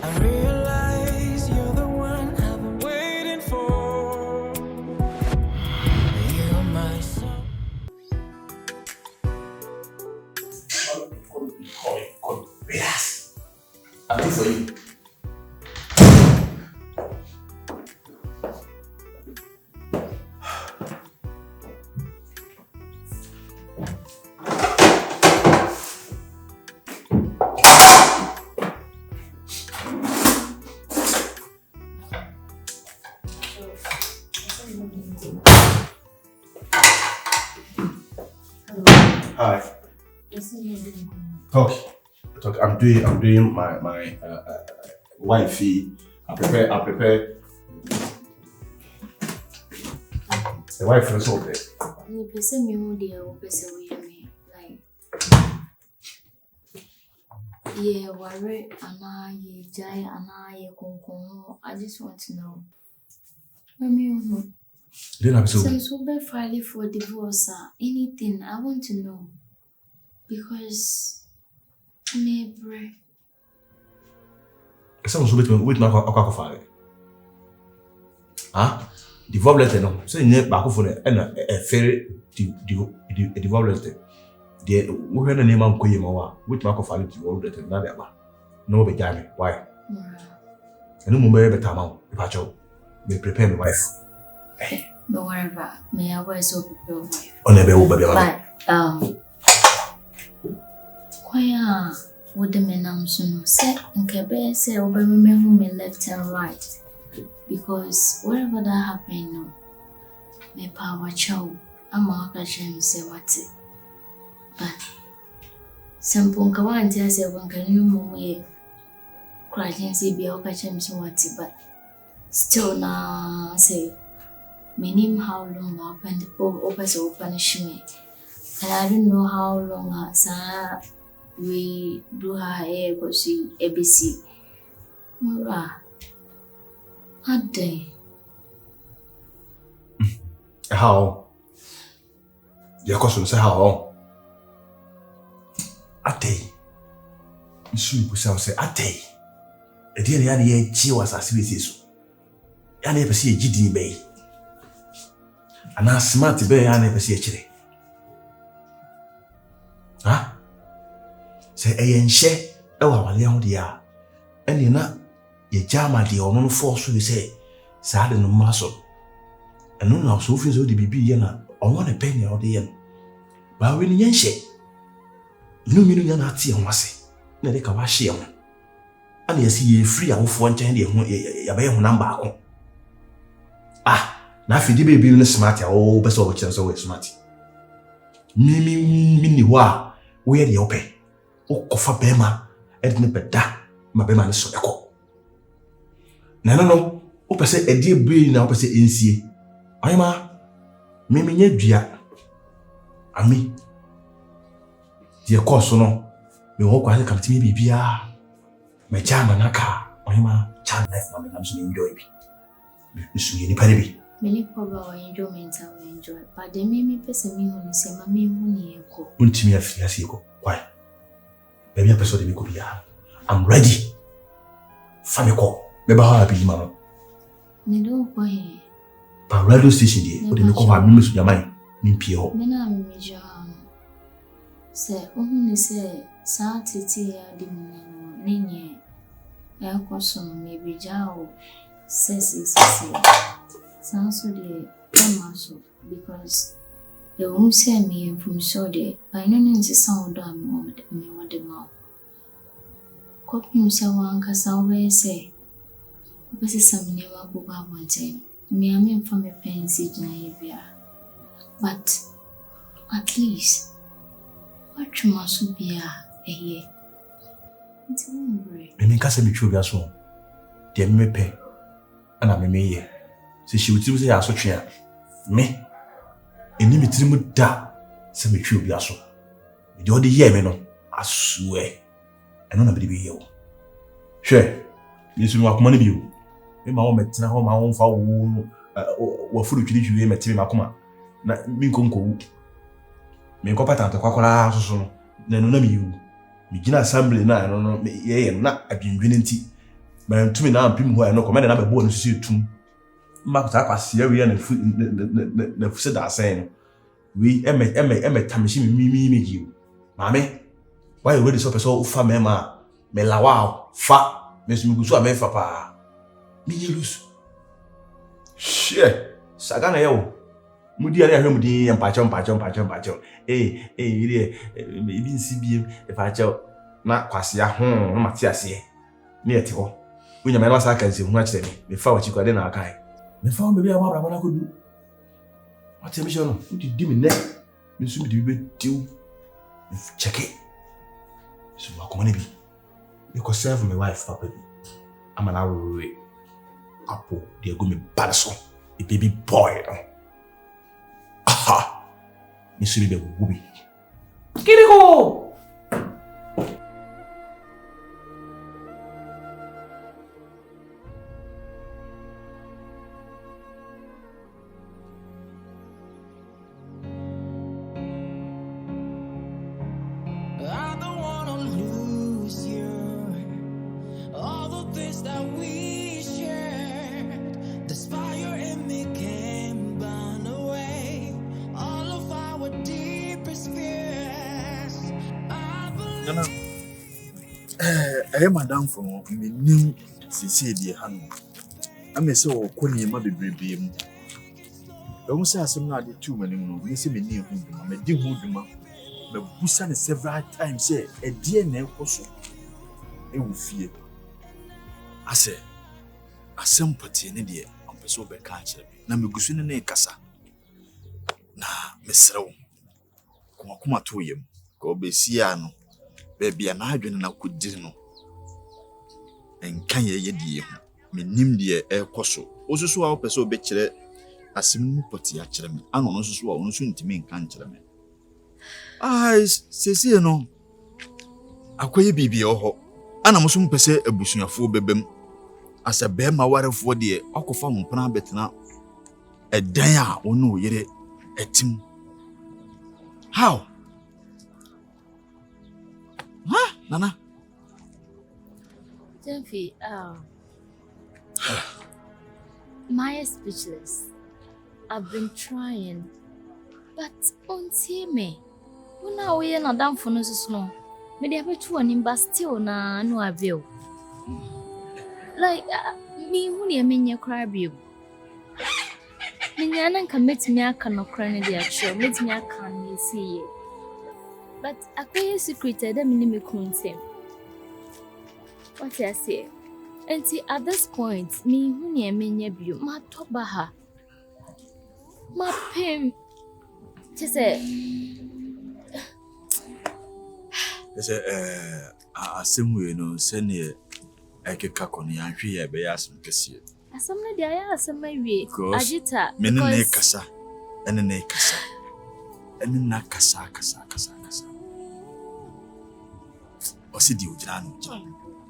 I realize you're the one I've been waiting for. You're my soul. Relax. I'll do for you. Hi. Talk. I'm doing my wifey. I prepare. The wife is over there. You person me who dear or person with me like yeah, worry ye jai ye konko. I just want to know. Since we be filing for divorce or anything, I want to know. Because neighbor. Someone's with my father. Divorce letter no. So you back for a fair divorce letter. The we had a name on Koyama with my father divorce letter. No be jammy. Why? I no more better amount. If I show me prepare my wife. No worry about me. I was so prepared wife. On the baby. But Kwaya would the men soon say and Quebec say over me left and right. Because wherever that happened, no, my power chow, I'm a catching say what's it. But some punkawan tells you one can you move crying say be a catching so what's it, but still na say, my name how long I opened the poor open me. And I don't know how long we do her hair go see ABC. Mura. A day. How? Your question say how? A day. Nsumi pusa say a day. E dey na ye chi was asibiti so. Ya na pese gidi be. Ana smart be ya na pese chire. Say eyenhye e wa wale ho dia. Eni na ye jama de ono no force we say sa de no maso. Eno na so fi so de bibi ye na ono ne pen ya o de ye. Ba we ni yenhye. No mi no nya na ate ho ase. Na de ka wa hye ho. Ana ye si ye free awofo nchen de ho ya ba ye ho number ako. Na fi de baby no smart ya o be so wo chen so we smart. Mi ni wa we ye de open. O kofa bema edne beda ma bema ne so eko no o pese edi ebue na o pese ensie ayima me nya dua ami die course no me ho kwa ka timi bibia me jama naka ayima chan life ma me nam so enjoy bi me so ni pare bi me ni poba o enjoyment I enjoy but the me pese me hu ni se ma me hu ni eko untimi afia se eko why baby episode me ko bia I'm ready famiko me ba ha bi ma no ne do ko he pa radio station die o de me ko ha me mesu jamai me pie ho me na me ja se o hu ni se sa tete ya di me nye ya ko so me bi ja o se sounds so de so because the won't say me from so de I know nti sound am me what the mouth copy me say one ka sound we say bese some never go back one time me am from a pensage na bia but at least what you must be a year it's hungry me ka say me twu bia so de me pe ana me ye se shi wuti say aso twa me eni mitiri mu da se me twu bia so de odi ye me no asue eno na be bi ye wo hwe yesu wa kuma ne bi wo me ma wo metina ho ma wo mfa wo furu twiri metime makoma na mi nkonko wu me nko patante kwakwara so no na no na mi wu mi gina assembly na no ye na adwendwene nti Man to me now pim ho no comment na be bo no sisi tum. Ma ta kwase awie na fuse da asen. We eme tamishi mi gi. Mame, why you ready so person ufa mema me lawa fa me so gusu a me fa pa. Me lose. Shit. Saga na yo. Mudi ari ahwe mudi mpacho. Ire ebi nsi e fa cho na kwase a na mate ase. Me ete ho. Wonya me na sa kan se hu a kire me fa wa chikwade na akai. Me fa me bia ma bra na kodu. Ate me shono, udi me ne. Me so me be tiu. Check it. So I come on be. You can serve my wife, papa. I'm an hour Apple, they're going to be bad son. A baby boy. Aha! Miss Baby Wooby. Get it go! I don't wanna lose you. All the things that we shared, this fire in me can't burn away. All of our deepest fears. I believe. Madam from me new CCD Hanu. I may say, or Connie, my baby. Don't say some not the 2 million. We say me near whom I'm a dear woodman. But Busan several times say a dear name also. It will fear. I say, a sympathy in India on Pesobe catcher. Namagusun and Kasa. Na, Miss Row. Kuma to him. Go be Siano. Baby, an hydrogen I could dinner. And can ye dear? Me nim dear air cosso. Also, so our Pesobe chere. As soon potty actually, and also so on soon to me can't me. I say, no. Acquay baby or and I'm soon per se a bushing of 4 bebem. As a bear my water for dear, Uncle Farm Pana Betna. A dia or no, yet a team. How? Huh, Nana? Jenfi, Maya speechless. I've been trying, but on me. When now we are not done for no snow. Maybe I bet you but still no avail. Like me, who near me cry you. Minyanan can meet me, I cannot cry in the actual, meet me, I can't see. But I pay a secret, I don't mean me couldn't. What I say? And see, at this point, me, who near me, you, my top baha. My pain. Just say, same way, no, send ye a caconi and she a beas and cassia. as somebody there, I asked my way. Agita, Menene Cassa, and a Cassa, and then na Cassa. Or see you, Jan.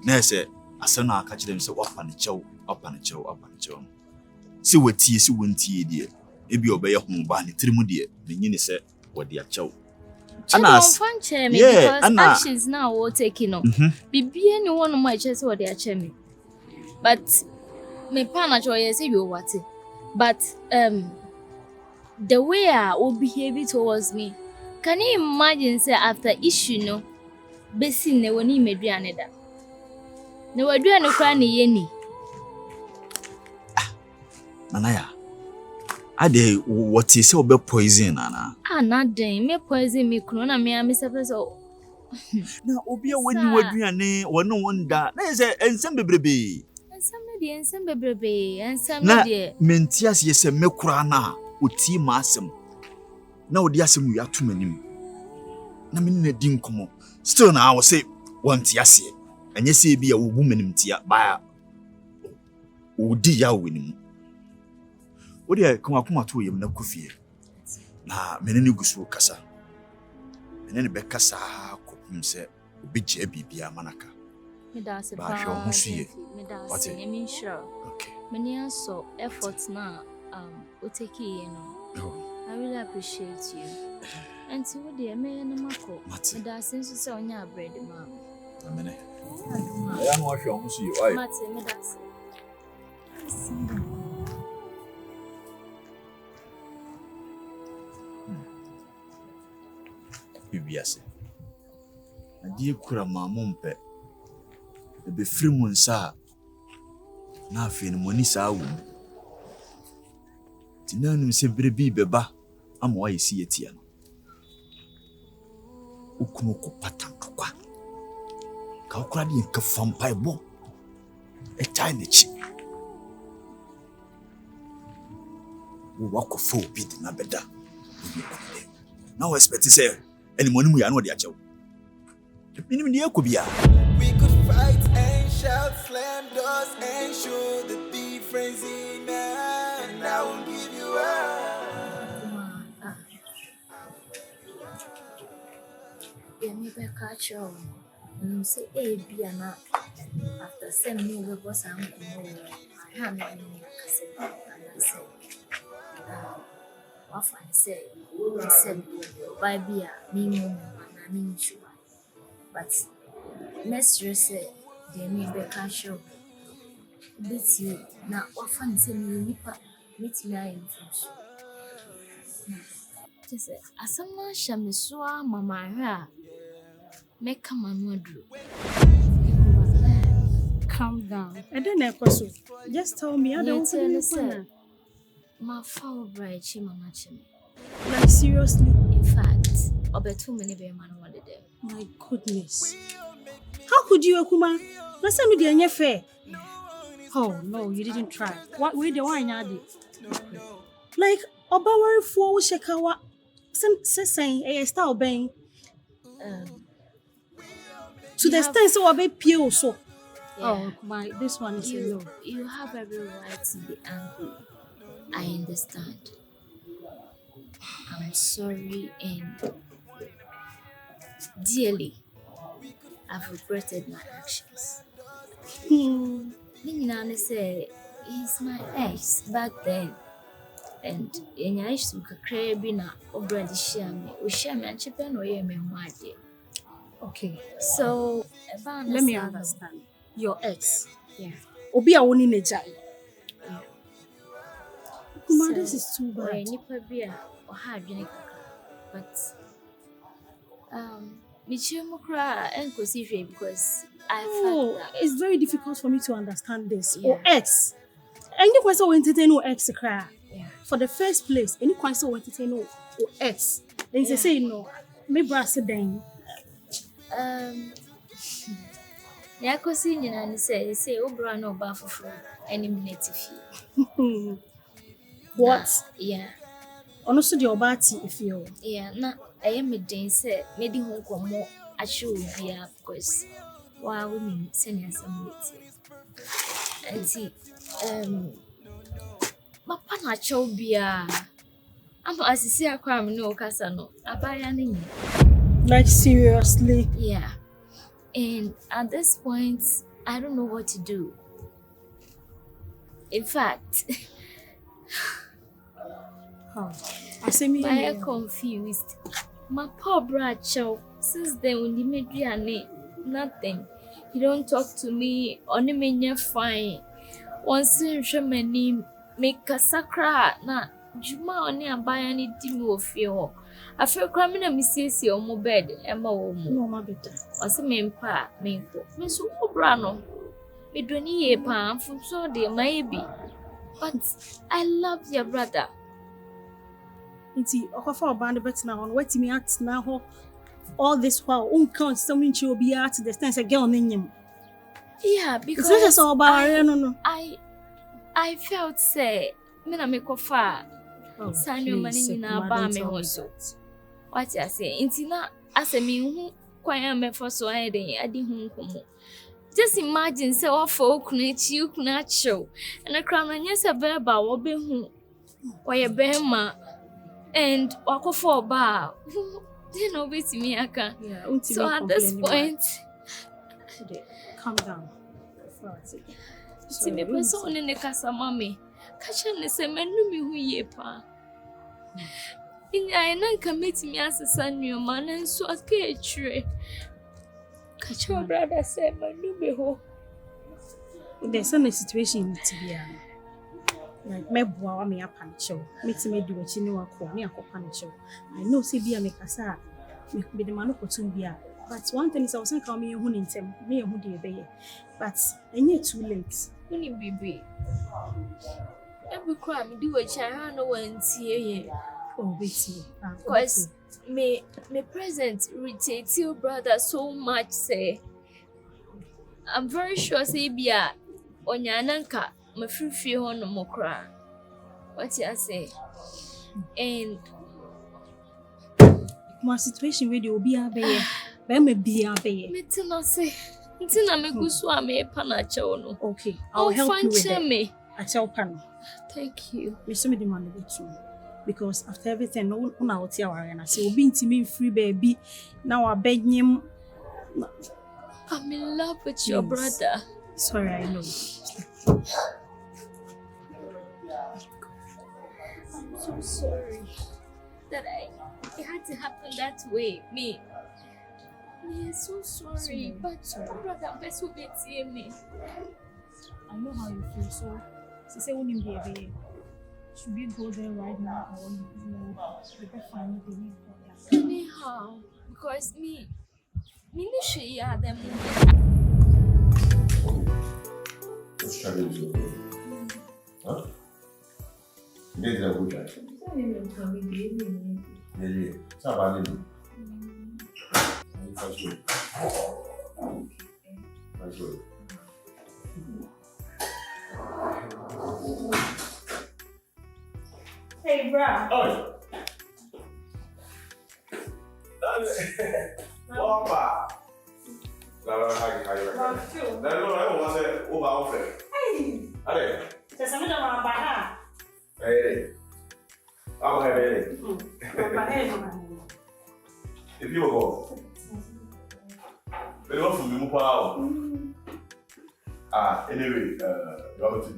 Nurse, a son, I catch them so up on the chow. See what tea, see one tea, dear. If you obey your home banny, Trimudia, the Nini said, what dear chow. And as because actions now will take you. Be any one of my chest or their chemi. But me panacho say you what it. But the way I will behave towards me. Can you imagine say after issue no basin ne woni medua da. Ne wadua no kra ne yeni. Nanaya. Ade what is so be poison ana? Not then me poison me krona me am say so. Na obi a wani waduane wono wonda. Na say ensem bebrebe. Ensem bebrebe, ensem na de. Mentias yese me kura na oti ma asem. Na odi asem wi atomanim. Na me na di nkomo. Still na I will say want yase. Anye say bi a wo bu manim tia ba. Odi ya wenim. Odi e kuma to yem na kufie. Na menene gusu kasa. Menene be kasa kopum se obi je bibia manaka. Me da se ba hwe ho suye. Me da se me sure. Okay. Many also efforts now take you know. I really appreciate you. And so dear me na mako. Me da sense say onya bread ma. Amene. I am what you almost you. Why? Bibiase. Adi kura mamumpe. Ebe free mu nsa. Na afi no moni saa wo. Tinanu se brebi beba ama wa yesi etia no. Ukuno ko patankwa. Ka ukura di nka fampai bo. E tai ne chi. Wo wako fo bi di na beda. Now expect to say any money we are no dey achew. Minim dey akobia. We could fight and shout, slam doors and show the difference in us, and I won't give you up. Yeah, me be catch you. Say Biana after send me we was am ko. I have no say and say. Often say by beer, me and me sure. But next year say they may be cash show. This year now often say me nipa meet me in fruits. Just as someone shamiswa mama make come and do. Calm down. I don't know so. Just tell me I don't say my foul bride mama chim. Like seriously? In fact, over too many be man one them. My goodness. How could you, Akuma? Let's say me the fair. Oh no, you didn't try. What way the wine are they? Like Obawari for Shekawa saying a style bang. To the extent so be pure so. Oh my, this one is you, you have every right to be angry. I understand. I'm sorry and dearly I've regretted my actions. Then say he's my ex back then. And in I used to crave na already share me. We share me and chip and we me okay. So let me understand. Your ex. Yeah. Obi a woni neja. Yeah. Kuma, this is too bad. But because I felt that it's very difficult for me to understand this. Yeah. Or ex. Any question will entertain no ex cry. Yeah. For the first place, any question will entertain no ex. Then they say no. Maybe I said then. Yeah, cause and say Obra no baff for any minute What? Yeah. Also the obati if you. Yeah, na I am a day say maybe home come more I should be up because while women send some meeting. And see, my partner show be I'm as see a crime no casano. I buy anything. Like seriously? Yeah. And at this point, I don't know what to do. In fact, I say me I'm confused. My poor brother, since then when he made me nothing. He don't talk to me. Only me fine. Once in my name, make a sacra na Juma only and buy any dim of you. I feel cramming a missus your mo bed, Emma no my better. Or some men pa, me Miss Obrano. Me don't need a palm from so dear, maybe. But I love your brother. It's a band bet now on what me at now. All this while, count something to be at the stance a girl in him. Yeah, because it's all about I felt say, Mina make of far. Sign your money in our bar me also. What I say, Intina, as a me who quite me for so I didn't home. Just imagine so all folk you not show. And a crown and yes a verba will be who. Why a behema and walk for a bar. Then obey me, I can. Yeah, so at this point, calm down. See me person in the casa, mommy. Catch on the same and me who ye pa. In I non commit me as a son, your man, and so a cage. Your brother said, "Man, you be home." There's some situation to be like me boa me apancho. Me ti me di wachi ni wako ni akopancho. I know say bia me kasa me the man opportune bia. But one thing is I was saying come me hu ni ntem. Me hu dey be. But enye too late. Uni bibi. Every crime do a child no one see. Oh wait me. Because me present irritate your brother so much say I'm very sure say bia onyananka mafirifie ho no mokra. What you say? And my situation where they will be abeye. Be me be abeye. me tina say ntina me gusu a me pa na che no. Okay, I'll help you with that. Me. I tell Pano. Thank you. Me some of the money too. Because after everything, no one out here and I say, "We'll be intimate free baby." Now I beg him. I'm in love with your brother. Sorry, I know. I'm so sorry that it had to happen that way. Me, I'm so sorry. But brother, best will be me. I know how you feel, so she said, "Wouldn't be a should we go there right now or you better find the way for that?" Anyhow, because me need to hear them. What's trying to do? Huh? You did a good job. Yeah. It's not bad. That's good. That's good. Hey, bro. Oh. Opa. How you reckon? No, I want to say over offer. Hey. Allez. C'est ça me donne un baha. Hey. I'm happy. If you go. They don't for me more. Anyway, you want to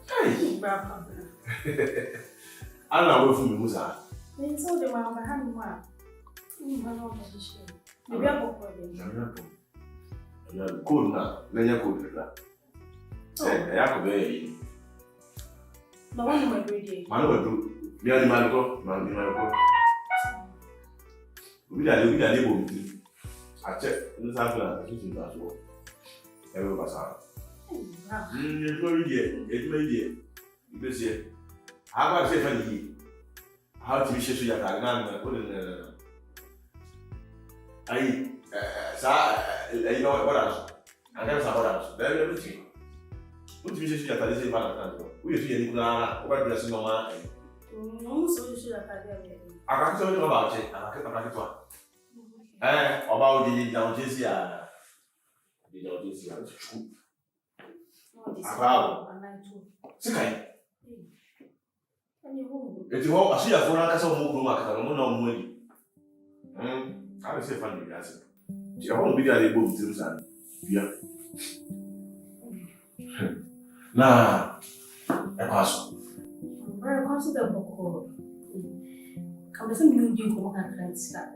Hey. I don't know where you Musa. They told them I'm behind one. Maybe I'll go for them. Cool now. Then you're cool. I have to be. No one my grade. Man, what do? Me and man go. We are able to. I check. This happens. This is not so. Every person. It's very dear. It's very dear. You see, how about say funny? How to be sure you are not going to. You know what else? I never saw what else. Very everything. What to be sure you are telling me? We are feeling good. What dressing on my. No, so you should have had it. I can't tell you about it. I can't about the down this year. The down this year is true. About Sikai. It's all I see a phone. I saw more market. I don't know money. I will say funny. That's it. You won't be able to do that. Yeah. Nah, I pass. Very considerable. Come to me, you go and stay at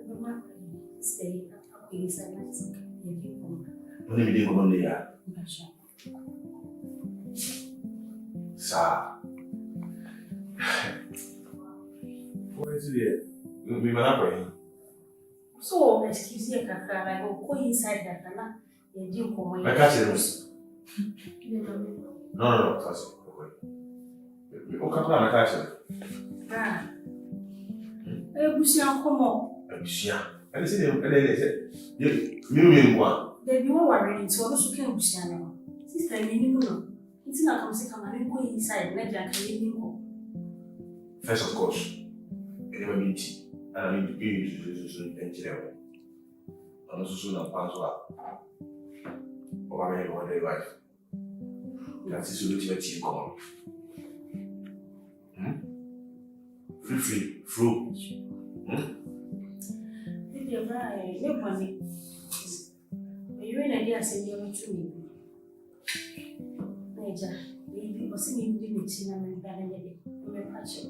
Queen's Island. Only we didn't go on there. Sir. What is it? We might not bring. So, excuse me, I will go inside that. You do come. My catch is. No, that's it. Okay, come on, my catch. Busian come on. Busian. And they say, you one. They be worried, so I'm also can Busian. Sister, you know, it's not come and go inside, let them go. First, of course, never meet. And I mean to be engineer. I'm also soon a pastor. Or I may one day life. That's the solution that you come. Free, fruit. You're right, no money. You're in idea, say you're to me. Major, baby was singing dignity and bearing it. You're passion.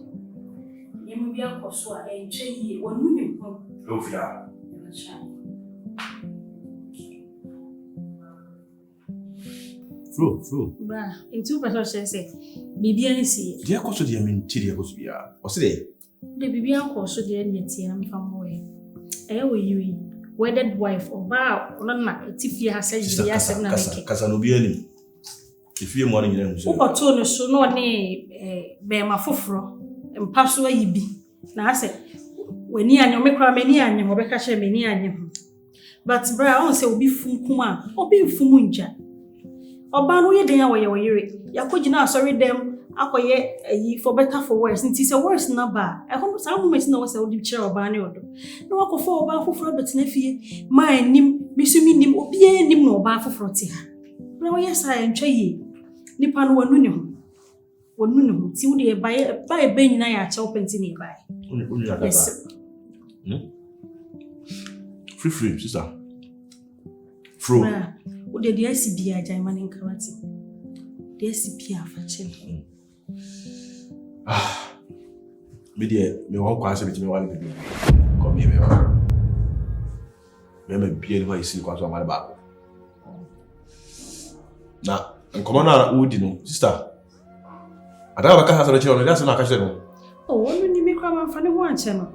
You may be a course and train you 1 million. Oh, yeah. Fro. Bra, into better say, Bibian see. Dear Cosso, dear mean, Chidi was be or say, The Bibian Cosso, dear Yetian from away. You, wedded wife or bow, or not, if you have said yes, and Casanobiani. If you're morning, who got told us so no nay, bear my fofro, and pass away be. Now I said, when you and your micro many and your Rebecca many and you. But Brown say, will be Fumkuma, or be Fumunja. Oba no ye den awoye woyere yakogina sorry dem akoye ayi for better for worse nti say worse na ba e ho sa moment na wo say wo di kire oba ne odo na wakofo oba foforo betina fie ma anim misumi nim obi anim na oba foforo ti ha na wo yes I ntwa yi nipa no wanu ne ho ti wo de ba e ba nyina ya ache openti ne ba yes free sister Fro. Would the SCP a German in Karate? The SCP are for children. Media, me won't answer between one and the come here. Remember, beautiful, you see, because of my back. Now, and come on, would you know, sister? I don't have a cat as a children, that's not a channel. Oh, when you make a funny one channel.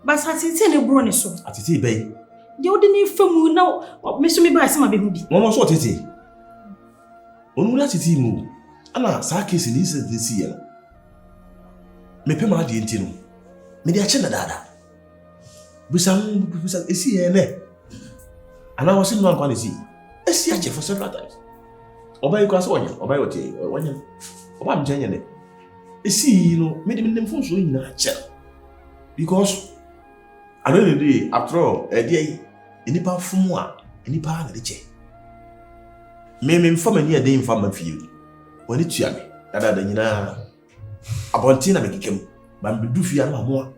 But I see a brony so. At the bay. You didn't film now, or Miss Me by some baby. One was what it is. Only that it is move. Anna, Sarkis in this year. Me pay my dear, me dear China dada. Busam, is here, and I was in one quality. I see a for several times. Obey class one, obey what you, or I'm genuine. You see, you know, made him phone so in a chair. Because another day, after all, a day, any part from one, any part of the chair. Me inform a near day inform a few. When it's yummy, that I didn't know. About Tina make him, but do fear no more.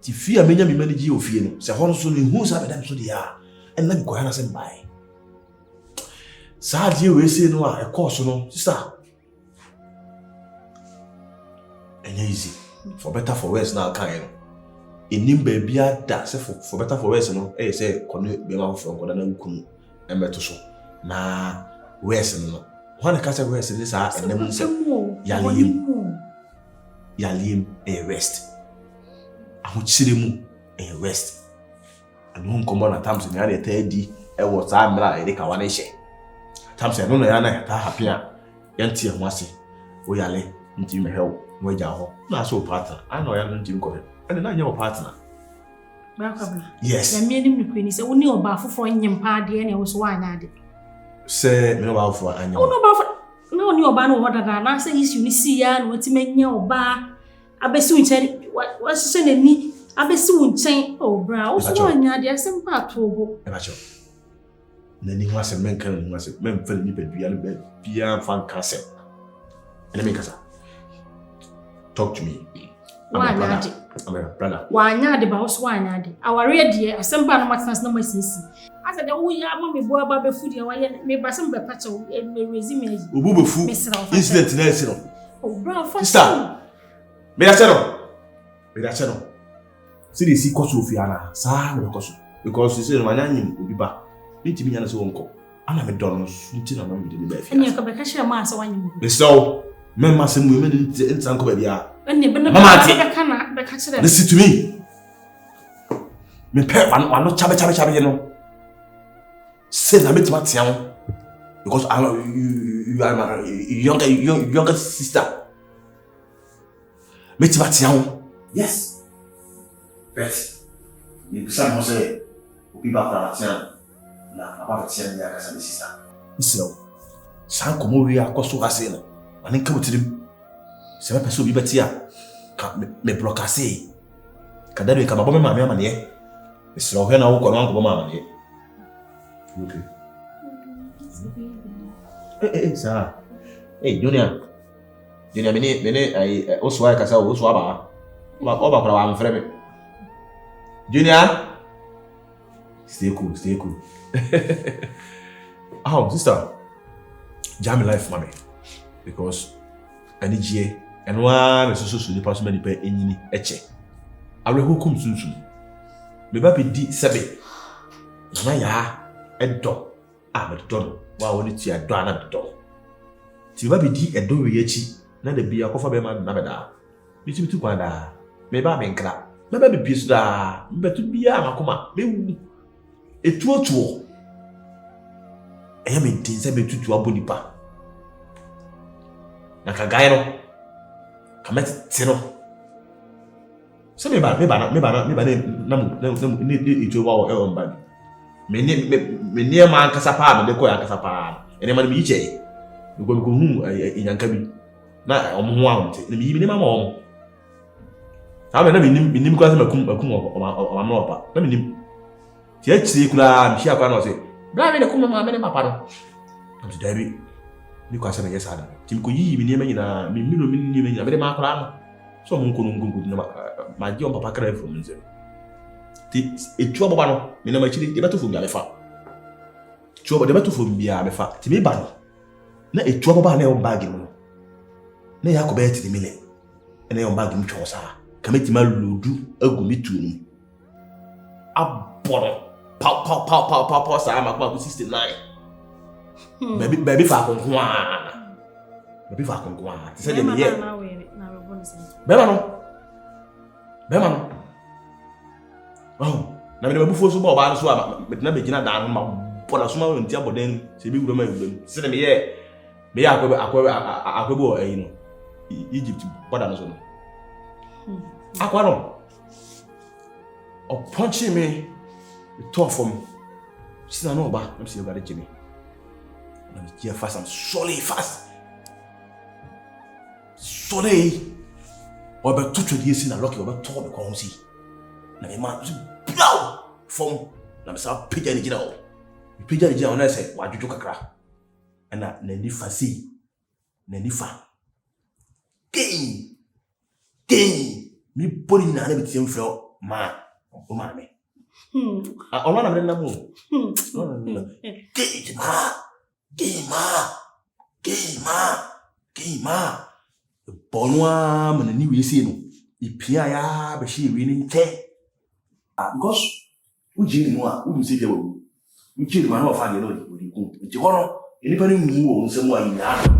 Ti fear me manage you fear no. Se hono so ni hu sa bedam so dia. And let me go and by. Sad you we say no a course no, sister. And easy. For better for worse now kind. Enim baby da say for better for worse no. Eh say kono be ma from kono na nkunu embeto so. Na worse no. When ka say worse this are enem say Yalim a rest. I would see them a rest. And whom come on at times in the other 30 was I'm like a one share. Times I don't know, Yana, happier. Yanti and Wasi, we are late, into my help, where you not so partner. I know I don't go and then I know partner. Yes, I made him the queen is only about for him party and it was one added. Say, no, about for I know. No, new ban what I say is you see, and what's making your bar. I be soon tell what's sending me. I be soon saying, oh, brow, so I dear some part to then he was a man can was a man for the beyond fan castle. And I make us talk to me. Why not? I'm a brother. Why not the boss? Why not? Our dear, some part of my son's number is. I said, oh, yeah, mammy, boy, Baba food, may by some patch and may resume. Ubu food incident in Elsinore. Oh, brow, sister. May I settle? May I settle? See the sea cost of Fiana, Sir, because you say my name will be back. Meet me as uncle. And I'm a donor, something I'm with the bed. And you come back, share mass when you so, men must and women in Uncle Baby. And you cannot catch them. Listen to me. Me pet one not chabby, you know. Say I met my town because you are my younger sister. Meet my town. Yes. But you somehow say, "Be back town." Na about town, ya kasa sister. So, san komo we akoso kase no. Ani nka wutirim. Se me peso bi betia. Ka me block ase. Ka dadu ka babo me ma me amane. Me sro hwe na wo kono anko ma amane. Okay. Sir. Hey, Junior. Junior, mene, I also like I said, also about what I'm framing. Junior, stay cool. Oh, sister, jam life, mommy, because I need you and one is also the person many pay any eche. I will who come soon. me ba di sebe na ya edo a me do wa woni ti edo ana do ti ba di edo we yachi na da bia kofa be ma na be da mi ti tu kwa da me ba me nkra me ba bi su da me betu bia makoma me wu etuotuo eya me tin se betutu abonipa na kagaye no kamet tiro se me ba na ni etu wa o mba me ni ma nkasa pa me de ko ya nkasa pa ene ma me yiche me ko hu inyanka bi na omo ho ahunte ne mi ma omo sabe na minim kwa se makum o ma opa na minim ti achi kula mi hia kwa na o se bra me de kuma ma me ne papa no am se dabi ni kwa se na yesa da ti ko yi mi ne ma nyina mi no mi ni ma nyina me de ma kula no so mo nkono ngongo na ma ji on papa kra from nze ti etu oboba no me na ma chiri de beto fo bia me fa tu oboba de beto fo bia me fa ti me ba no na etu oboba na e on bag no na ya ko be ti mi le ene on bag mi twa sa kameti maludu agumitu no aboro pa sa ma kwa 69 baby fa konkwa ti se de me ye bema no oh na me de bufo so ba oba no so me na be gina dan ma bola so ma ntia boden se bi wuro ma wuro se de me ye akwebo ayi no Egypt boda no so no Aquano, or punching me, talk for me. She's not no back. I'm still got it, Jimmy. I'm here fast. I'm solid fast. Solid. Or about 2 years in a lucky over told the council. Now, the man blow from Namsa Pigeon General. Pigeon General, I said, why did you crack? And that Nendifa see Nendifa. Gain. Me put in an empty floor, ma, oh, mammy. I want to know. Game, the bonwam and the new scene. If Pia, but she winning 10. Because we didn't know who say you. We didn't know if I know what you go. If you want, anybody who owns someone in that.